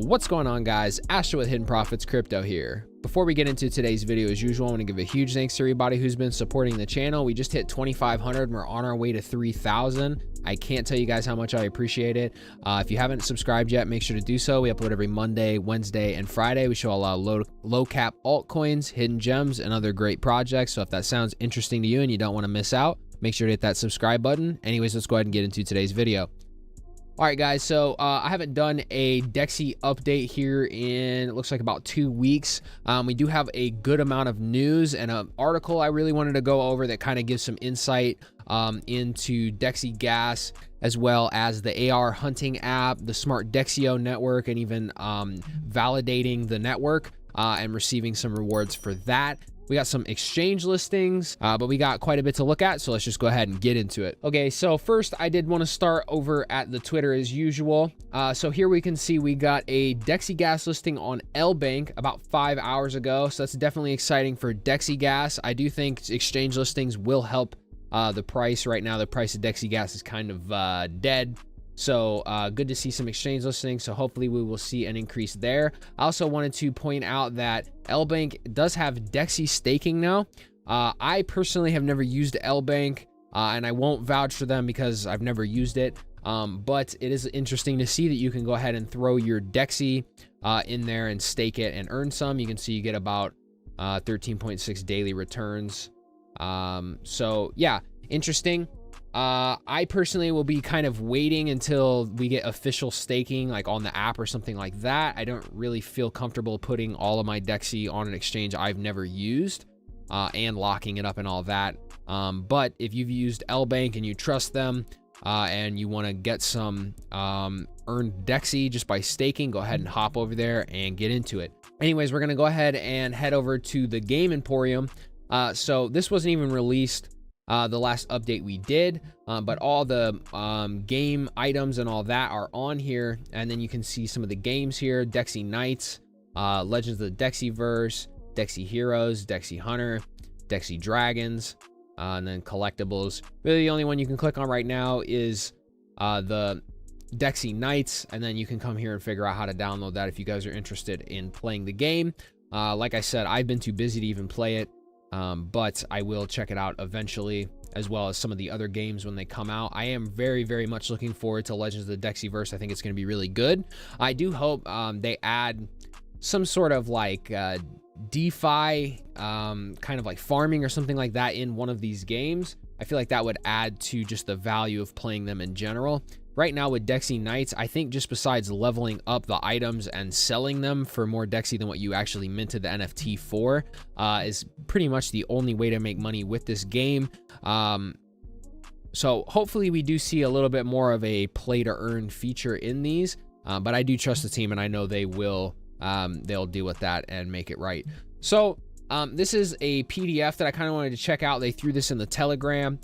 What's going on, guys? Astro with Hidden Profits Crypto here. Before we get into today's video, as usual, I want to give a huge thanks to everybody who's been supporting the channel. We just hit 2,500 and we're on our way to 3,000. I can't tell you guys how much I appreciate it. If you haven't subscribed yet, make sure to do so. We upload every Monday, Wednesday, and Friday. We show a lot of low cap altcoins, hidden gems, and other great projects. So if that sounds interesting to you and you don't want to miss out, make sure to hit that subscribe button. Anyways, let's go ahead and get into today's video. All right, guys, so I haven't done a Dexi update here in, it looks like about 2 weeks. We do have a good amount of news and an article I really wanted to go over that kind of gives some insight into Dexi Gas, as well as the AR hunting app, the Smart Dexio Network, and even validating the network and receiving some rewards for that. We got some exchange listings, but we got quite a bit to look at, so let's just go ahead and get into it. Okay, so first I did want to start over at the Twitter as usual. So here we can see we got a Dexi Gas listing on LBank about 5 hours ago, so that's definitely exciting for Dexi Gas. I do think exchange listings will help the price. Right now, the price of Dexi Gas is kind of dead. So good to see some exchange listings. So hopefully we will see an increase there. I also wanted to point out that LBank does have Dexi staking now. I personally have never used LBank and I won't vouch for them because I've never used it. But it is interesting to see that you can go ahead and throw your Dexi in there and stake it and earn some. You can see you get about 13.6 daily returns. So yeah, interesting. I personally will be kind of waiting until we get official staking, like on the app or something like that. I don't really feel comfortable putting all of my Dexi on an exchange I've never used and locking it up and all that. But if you've used LBank and you trust them and you want to get some earned Dexi just by staking, go ahead and hop over there and get into it. Anyways, we're going to go ahead and head over to the game Emporium. So this wasn't even released the last update we did, but all the game items and all that are on here, and then you can see some of the games here: Dexi Knights, Legends of the Dexiverse, Dexi Heroes, Dexi Hunter, Dexi Dragons, and then collectibles. Really the only one you can click on right now is the Dexi Knights, and then you can come here and figure out how to download that if you guys are interested in playing the game. Like I said, I've been too busy to even play it. But I will check it out eventually, as well as some of the other games when they come out. I am very, very much looking forward to Legends of the Dexiverse. I think it's going to be really good. I do hope they add some sort of like DeFi, kind of like farming or something like that in one of these games. I feel like that would add to just the value of playing them in general. Right now with Dexi Knights, I think just besides leveling up the items and selling them for more Dexi than what you actually minted the NFT for, is pretty much the only way to make money with this game. So hopefully we do see a little bit more of a play to earn feature in these, but I do trust the team and I know they will, they'll deal with that and make it right. So this is a PDF that I kind of wanted to check out. They threw this in the Telegram.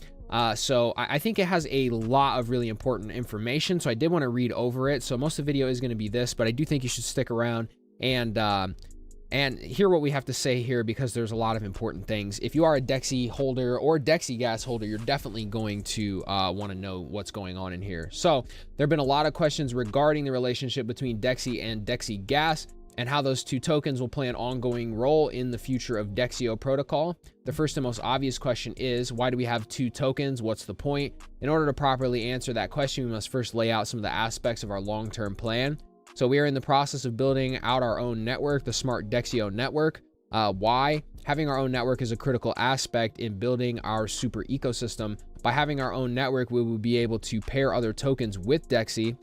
So I think it has a lot of really important information, so I did want to read over it. So most of the video is going to be this, but I do think you should stick around and hear what we have to say here, because there's a lot of important things. If you are a Dexi holder or Dexi Gas holder, you're definitely going to want to know what's going on in here. So there have been a lot of questions regarding the relationship between Dexi and Dexi Gas, and how those two tokens will play an ongoing role in the future of DexioProtocol. The first and most obvious question is, why do we have two tokens? What's the point? In order to properly answer that question, we must first lay out some of the aspects of our long-term plan. So we are in the process of building out our own network, the Smart Dexio Network. Why? Having our own network is a critical aspect in building our super ecosystem. By having our own network, we will be able to pair other tokens with Dexi.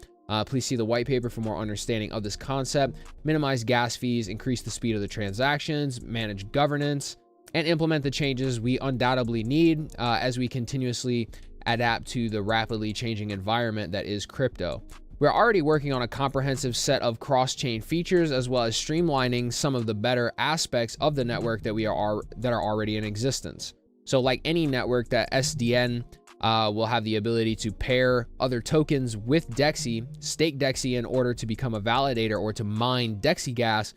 Please see the white paper for more understanding of this concept. Minimize gas fees, increase the speed of the transactions, manage governance, and implement the changes we undoubtedly need as we continuously adapt to the rapidly changing environment that is crypto. We're already working on a comprehensive set of cross-chain features, as well as streamlining some of the better aspects of the network that are already in existence. So like any network, that SDN will have the ability to pair other tokens with Dexi, stake Dexi in order to become a validator or to mine Dexi Gas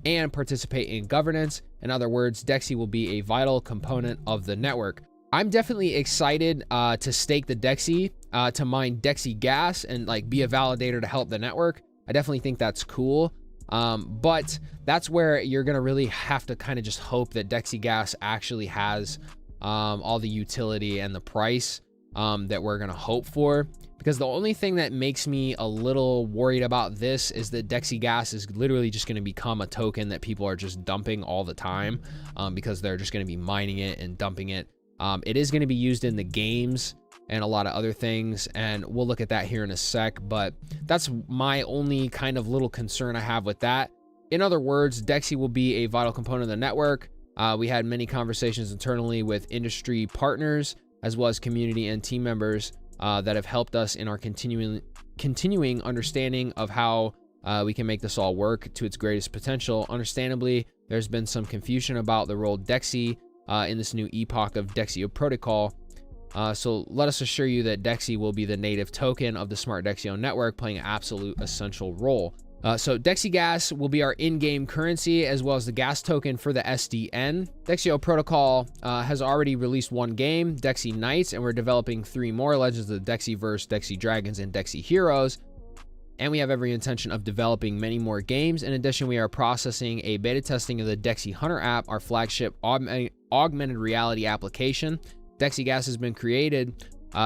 and participate in governance. In other words, Dexi will be a vital component of the network. I'm definitely excited to stake the Dexi, to mine Dexi Gas and like be a validator to help the network. I definitely think that's cool. But that's where you're going to really have to kind of just hope that Dexi Gas actually has all the utility and the price that we're going to hope for. Because the only thing that makes me a little worried about this is that Dexi Gas is literally just going to become a token that people are just dumping all the time, because they're just going to be mining it and dumping it. It is going to be used in the games and a lot of other things, and we'll look at that here in a sec, but that's my only kind of little concern I have with that. In other words, Dexi will be a vital component of the network. We had many conversations internally with industry partners, as well as community and team members that have helped us in our continuing understanding of how we can make this all work to its greatest potential. Understandably, there's been some confusion about the role Dexi in this new epoch of DexioProtocol. So let us assure you that Dexi will be the native token of the Smart Dexio Network, playing an absolute essential role. So Dexi Gas will be our in-game currency, as well as the gas token for the SDN. DexioProtocol has already released one game, Dexi Knights, and we're developing 3 more: Legends of the Dexiverse, Dexi Dragons, and Dexi Heroes. And we have every intention of developing many more games. In addition, we are processing a beta testing of the Dexi Hunter app, our flagship augmented reality application. Dexi Gas has been created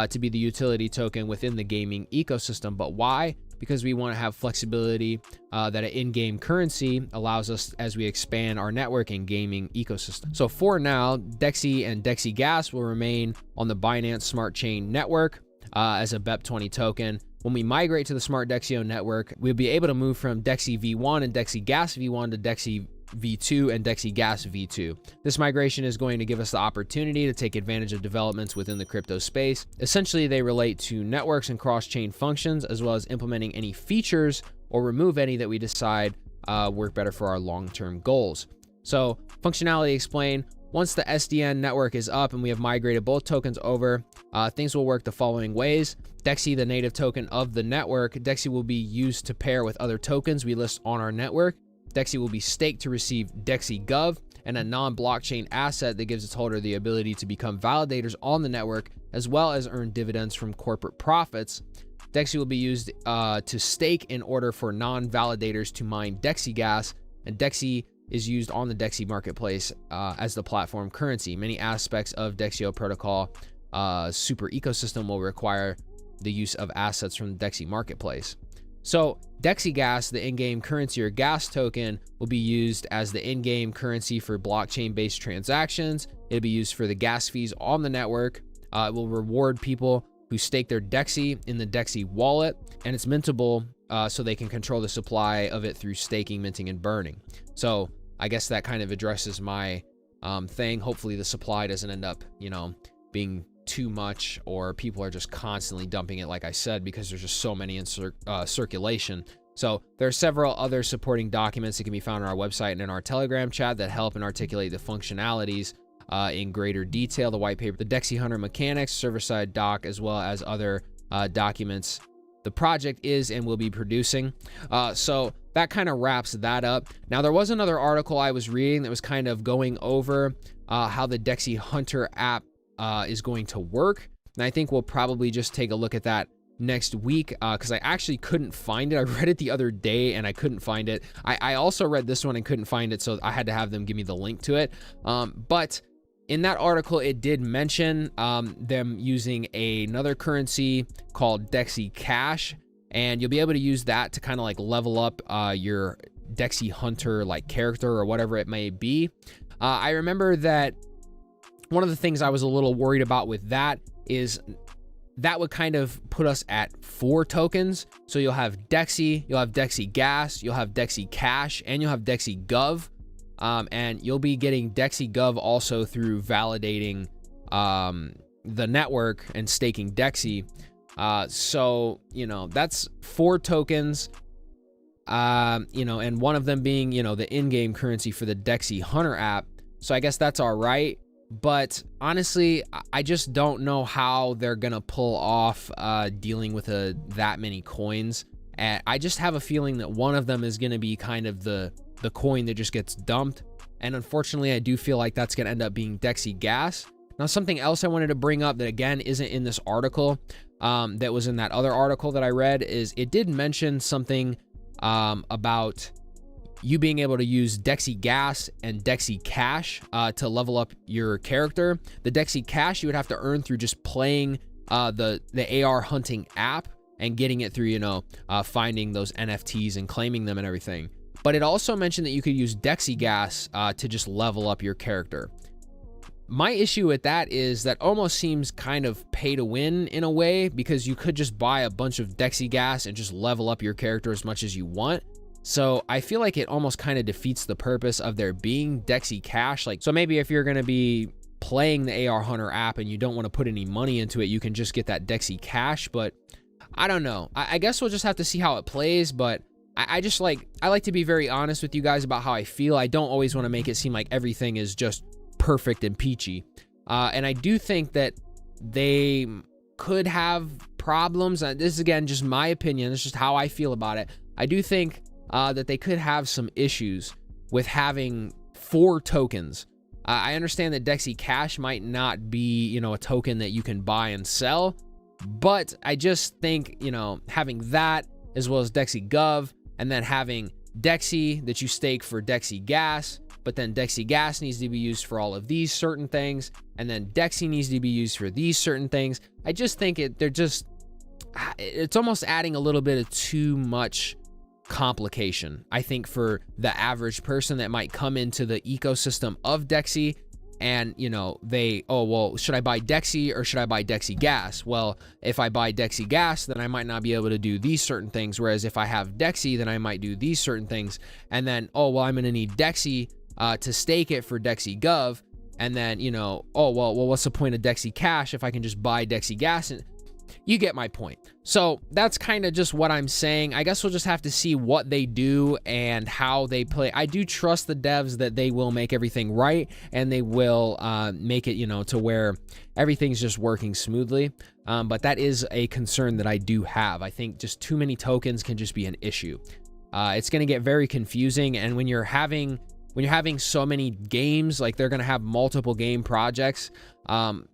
to be the utility token within the gaming ecosystem. But why? Because we want to have flexibility that an in-game currency allows us as we expand our network and gaming ecosystem. So for now, Dexi and Dexi Gas will remain on the Binance Smart Chain network as a BEP20 token. When we migrate to the Smart Dexio network, we'll be able to move from Dexi V1 and Dexi Gas V1 to Dexi V2 and Dexi Gas V2. This migration is going to give us the opportunity to take advantage of developments within the crypto space. Essentially, they relate to networks and cross-chain functions, as well as implementing any features or remove any that we decide work better for our long-term goals. So, functionality explained. Once the SDN network is up and we have migrated both tokens over, things will work the following ways. Dexi, the native token of the network, Dexi will be used to pair with other tokens we list on our network. Dexi will be staked to receive Dexi Gov, and a non-blockchain asset that gives its holder the ability to become validators on the network, as well as earn dividends from corporate profits. Dexi will be used to stake in order for non-validators to mine Dexi Gas, and Dexi is used on the Dexi marketplace as the platform currency. Many aspects of DexioProtocol super ecosystem will require the use of assets from the Dexi marketplace. So Dexi Gas, the in-game currency or gas token, will be used as the in-game currency for blockchain-based transactions. It'll be used for the gas fees on the network. It will reward people who stake their Dexi in the Dexi wallet, and it's mintable so they can control the supply of it through staking, minting, and burning. So I guess that kind of addresses my thing. Hopefully the supply doesn't end up, being too much, or people are just constantly dumping it, like I said, because there's just so many in circulation. So there are several other supporting documents that can be found on our website and in our Telegram chat that help and articulate the functionalities in greater detail. The white paper, the Dexi Hunter mechanics, server-side doc, as well as other documents the project is and will be producing. So that kind of wraps that up. Now, there was another article I was reading that was kind of going over how the Dexi Hunter app is going to work. And I think we'll probably just take a look at that next week because I actually couldn't find it. I read it the other day and I couldn't find it. I also read this one and couldn't find it, so I had to have them give me the link to it. But in that article, it did mention them using another currency called Dexi Cash, and you'll be able to use that to kind of like level up your Dexi Hunter like character or whatever it may be. I remember that one of the things I was a little worried about with that is that would kind of put us at 4 tokens. So you'll have Dexi, you'll have Dexi Gas, you'll have Dexi Cash, and you'll have Dexi Gov. And you'll be getting Dexi Gov also through validating the network and staking Dexi. So, that's 4 tokens, and one of them being, the in-game currency for the Dexi Hunter app. So I guess that's all right. But honestly, I just don't know how they're going to pull off dealing with that many coins. And I just have a feeling that one of them is going to be kind of the coin that just gets dumped. And unfortunately, I do feel like that's going to end up being Dexi Gas. Now, something else I wanted to bring up that, again, isn't in this article that was in that other article that I read is it did mention something about you being able to use Dexi Gas and Dexi Cash to level up your character. The Dexi Cash you would have to earn through just playing the AR hunting app and getting it through, you know, finding those NFTs and claiming them and everything. But it also mentioned that you could use Dexi Gas to just level up your character. My issue with that is that almost seems kind of pay to win in a way, because you could just buy a bunch of Dexi Gas and just level up your character as much as you want. So I feel like it almost kind of defeats the purpose of there being Dexi Cash. Like, so maybe if you're going to be playing the AR Hunter app and you don't want to put any money into it, you can just get that Dexi Cash. But I don't know. I guess we'll just have to see how it plays. But I like to be very honest with you guys about how I feel. I don't always want to make it seem like everything is just perfect and peachy. And I do think that they could have problems. This is, again, just my opinion. It's just how I feel about it. I do think that they could have some issues with having 4 tokens. I understand that Dexi Cash might not be, you know, a token that you can buy and sell, but I just think, you know, having that as well as Dexi Gov, and then having Dexi that you stake for Dexi Gas, but then Dexi Gas needs to be used for all of these certain things, and then Dexi needs to be used for these certain things. I just think it's almost adding a little bit of too much complication, I think, for the average person that might come into the ecosystem of Dexi and, you know, oh, well, should I buy Dexi or should I buy Dexi Gas? Well, if I buy Dexi Gas, then I might not be able to do these certain things, whereas if I have Dexi, then I might do these certain things. And then, oh, well, I'm going to need Dexi to stake it for Dexi Gov. And then, you know, oh, well, what's the point of Dexi Cash if I can just buy Dexi Gas? And you get my point. So that's kind of just what I'm saying. I guess we'll just have to see what they do and how they play. I do trust the devs that they will make everything right, and they will make it, you know, to where everything's just working smoothly. But that is a concern that I do have. I think just too many tokens can just be an issue. It's going to get very confusing, and when you're having so many games, like they're going to have multiple game projects.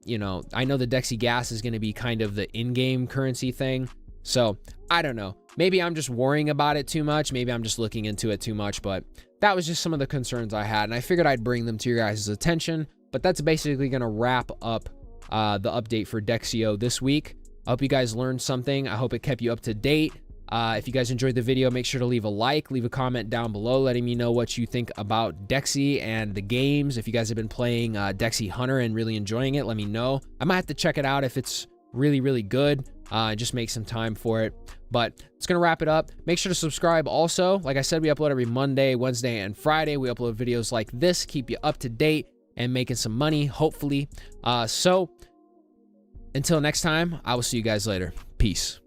You know, I know the Dexi Gas is going to be kind of the in-game currency thing. So I don't know. Maybe I'm just worrying about it too much. Maybe I'm just looking into it too much, but that was just some of the concerns I had. And I figured I'd bring them to your guys' attention, but that's basically going to wrap up the update for Dexio this week. I hope you guys learned something. I hope it kept you up to date. If you guys enjoyed the video, make sure to leave a like, leave a comment down below letting me know what you think about Dexi and the games. If you guys have been playing Dexi Hunter and really enjoying it, let me know. I might have to check it out if it's really, really good. Just make some time for it. But it's going to wrap it up. Make sure to subscribe also. Like I said, we upload every Monday, Wednesday, and Friday. We upload videos like this, keep you up to date and making some money, hopefully. So until next time, I will see you guys later. Peace.